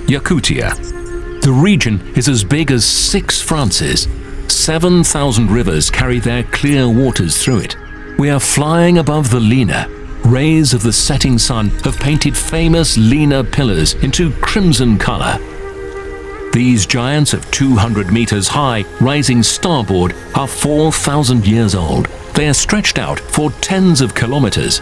Yakutia. The region is as big as 6 Frances. 7,000 rivers carry their clear waters through it. We are flying above the Lena. Rays of the setting sun have painted famous Lena pillars into crimson color. These giants of 200 meters high, rising starboard, are 4,000 years old. They are stretched out for tens of kilometers.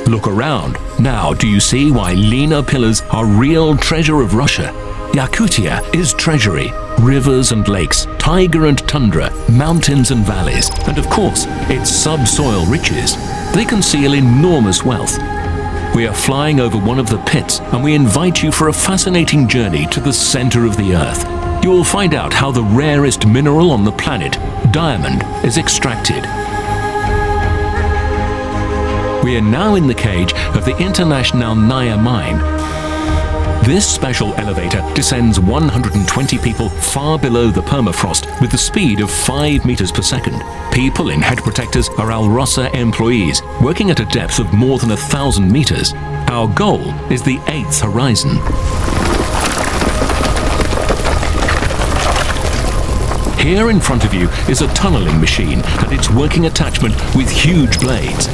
Look around. Now, do you see why Lena pillars are real treasure of Russia? Yakutia is treasury. Rivers and lakes, taiga and tundra, mountains and valleys, and of course, its subsoil riches. They conceal enormous wealth. We are flying over one of the pits, and we invite you for a fascinating journey to the center of the Earth. You will find out how the rarest mineral on the planet, diamond, is extracted. We are now in the cage of the International Naya mine. This special elevator descends 120 people far below the permafrost with the speed of 5 meters per second. People in head protectors are Alrosa employees, working at a depth of more than 1,000 meters. Our goal is the 8th horizon. Here in front of you is a tunneling machine and its working attachment with huge blades.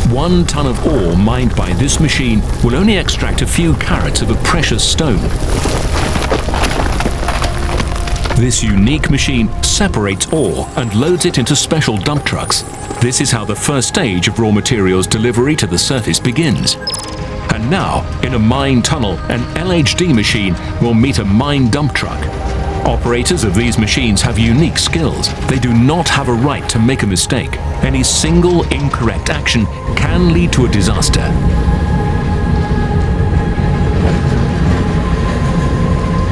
1 ton of ore mined by this machine will only extract a few carats of a precious stone. This unique machine separates ore and loads it into special dump trucks. This is how the first stage of raw materials delivery to the surface begins. And now, in a mine tunnel, an LHD machine will meet a mine dump truck. Operators of these machines have unique skills. They do not have a right to make a mistake. Any single incorrect action can lead to a disaster.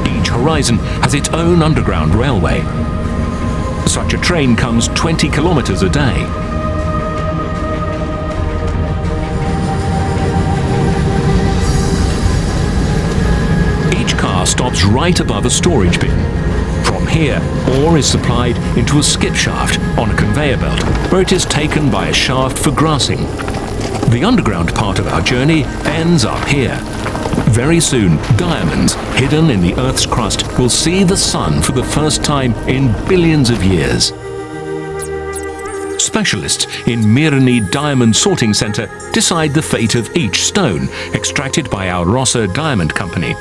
Each horizon has its own underground railway. Such a train comes 20 kilometers a day. Each car stops right above a storage bin. From here, ore is supplied into a skip shaft on a conveyor belt, where it is taken by a shaft for grassing. The underground part of our journey ends up here. Very soon, diamonds hidden in the Earth's crust will see the sun for the first time in billions of years. Specialists in Mirny Diamond Sorting Centre decide the fate of each stone extracted by our Alrosa Diamond Company.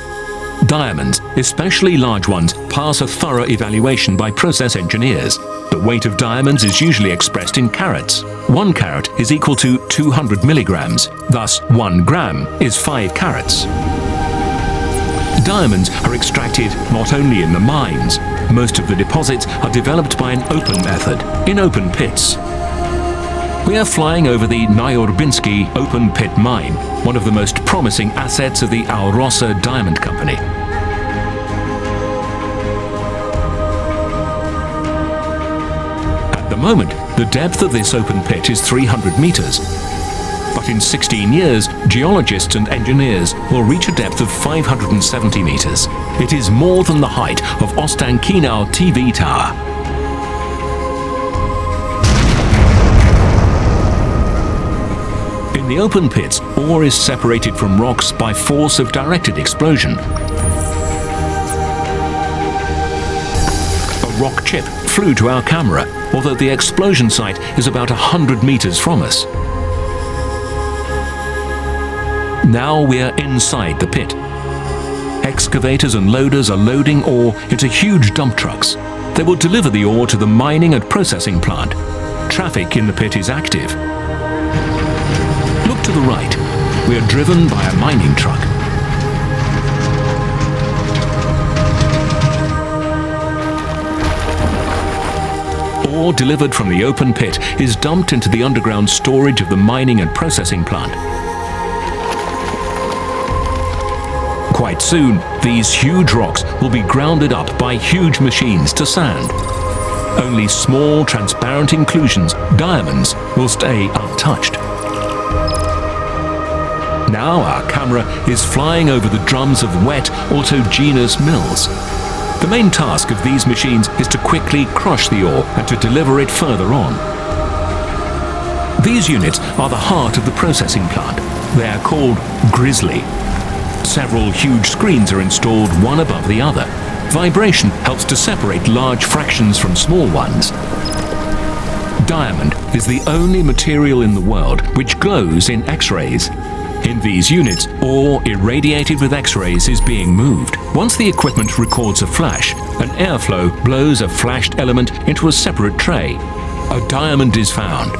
Diamonds, especially large ones, pass a thorough evaluation by process engineers. The weight of diamonds is usually expressed in carats. 1 carat is equal to 200 milligrams. Thus, 1 gram is 5 carats. Diamonds are extracted not only in the mines. Most of the deposits are developed by an open method, in open pits. We are flying over the Nyorbinsky open pit mine, one of the most promising assets of the Alrosa Diamond Company. At the moment, the depth of this open pit is 300 meters. But in 16 years, geologists and engineers will reach a depth of 570 meters. It is more than the height of Ostankinau TV tower. In the open pits, ore is separated from rocks by force of directed explosion. A rock chip flew to our camera, although the explosion site is about 100 meters from us. Now we are inside the pit. Excavators and loaders are loading ore into huge dump trucks. They will deliver the ore to the mining and processing plant. Traffic in the pit is active. Look to the right. We are driven by a mining truck. Ore delivered from the open pit is dumped into the underground storage of the mining and processing plant. Quite soon, these huge rocks will be grounded up by huge machines to sand. Only small, transparent inclusions, diamonds, will stay untouched. Now our camera is flying over the drums of wet, autogenous mills. The main task of these machines is to quickly crush the ore and to deliver it further on. These units are the heart of the processing plant. They are called Grizzly. Several huge screens are installed one above the other. Vibration helps to separate large fractions from small ones. Diamond is the only material in the world which glows in X-rays. In these units, ore irradiated with X-rays is being moved. Once the equipment records a flash, an airflow blows a flashed element into a separate tray. A diamond is found.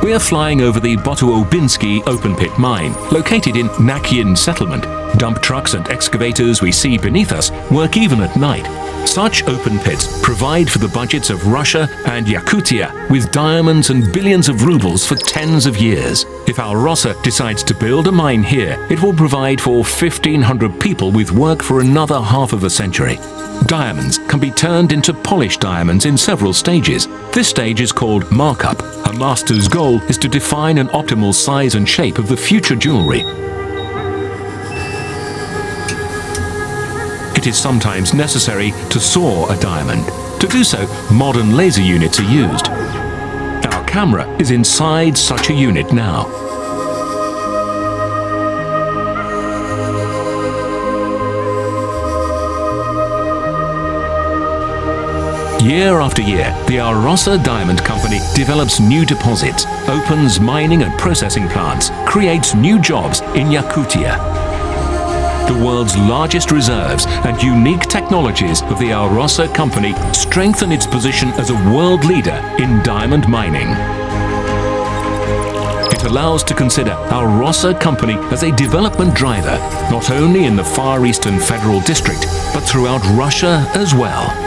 We are flying over the Botuobinsky open-pit mine, located in Nakyin settlement. Dump trucks and excavators we see beneath us work even at night. Such open pits provide for the budgets of Russia and Yakutia with diamonds and billions of rubles for tens of years. If Alrosa decides to build a mine here, it will provide for 1,500 people with work for another half of a century. Diamonds can be turned into polished diamonds in several stages. This stage is called markup. A master's goal is to define an optimal size and shape of the future jewelry. It is sometimes necessary to saw a diamond. To do so, modern laser units are used. Our camera is inside such a unit now. Year after year, the Alrosa Diamond Company develops new deposits, opens mining and processing plants, creates new jobs in Yakutia. The world's largest reserves and unique technologies of the Alrosa Company strengthen its position as a world leader in diamond mining. It allows to consider Alrosa Company as a development driver, not only in the Far Eastern Federal District, but throughout Russia as well.